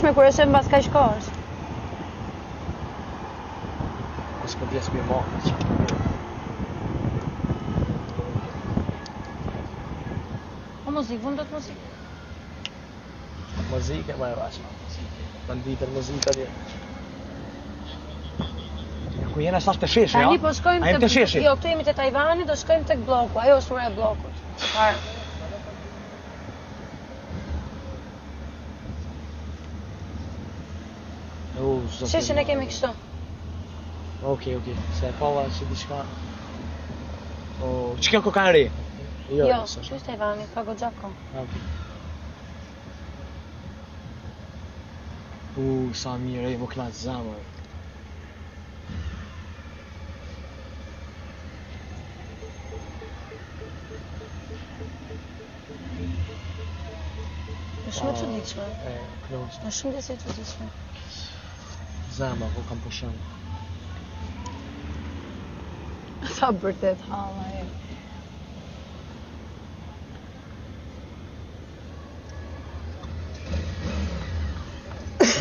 rëndësishme kur është mbas kaq kohësh. Mos po vjes mirë më. Muzikë, vëndot muzikë. Muzikë, ma e vashë. Banditër muzikë atje. Ku jena sa të sheshi, ja? Tani po shkojmë të sheshi. Jo, këtu jemi te Tajvani, do shkojmë tek bloku. Ajo është ura e bllokut. Sheshin e kemi kështu. Okej. Se e pova që diçka. Që kjo koka në ri? Jo, që është Tajvani, ka goxha kohë. Sa mirë, më knaq zamër. Është shumë e çuditshme. Knoç. Është shumë e çuditshme. Zama, po kam pushon. Sa vërtet halla e.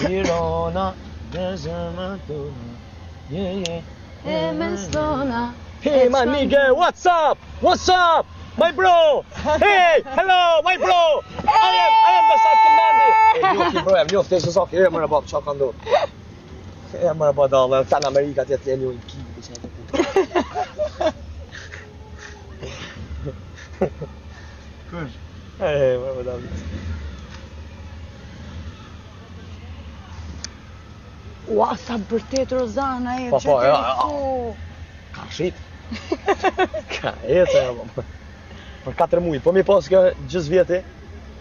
Mirona, dezamatona. Yeah. Emestona. Hey, my nigga, what's up? What's up? My bro! Hey, hello, my bro! I am Basat Kilmandi! Njofti bro, jam njofti se sa ke më bab, çka ka ndodhur? Jam më bab dallë, tan Amerika ti atë një kip të çfarë të. Kush? Më bab. Ua, sa vërtet Rozana e. Po, ja. Ka shit. Ka ecë apo. Për 4 muaj, po mi pas kjo gjys vjeti.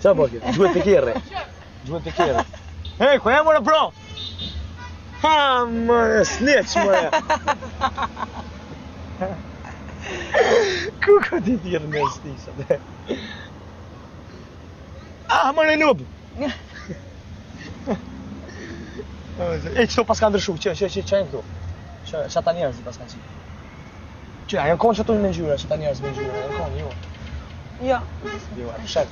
Çfarë bëj? Gjuhet të kerrë. Hey, ku jam ora bro? Ha, më snitch më. Ku ti dirë në stisë? Më në noob. E çto pas ka ndryshu, që këtu. Çata njerëz pas kanë qenë. Që janë konë që tu në ngjyra, çata njerëz me ngjyra, janë konë jo. Jo. Jo, shet.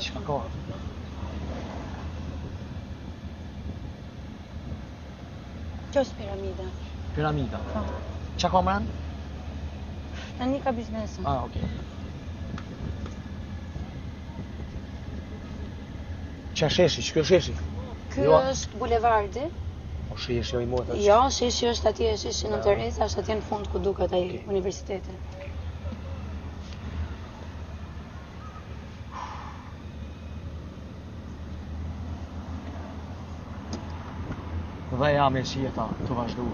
Çka ka? Kjo është piramida. Piramida. Çka ka mran? Tani ka biznesën. Okej. Çka sheshi, ç'kjo sheshi? Ky është bulevardi. Po sheshi i motë. Jo, sheshi është atje, sheshi në Teresa, është atje në fund ku duket ai universiteti. Dhe jam e shijeta të vazhdu.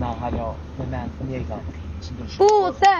Na hala, me men, njëjta. Pute!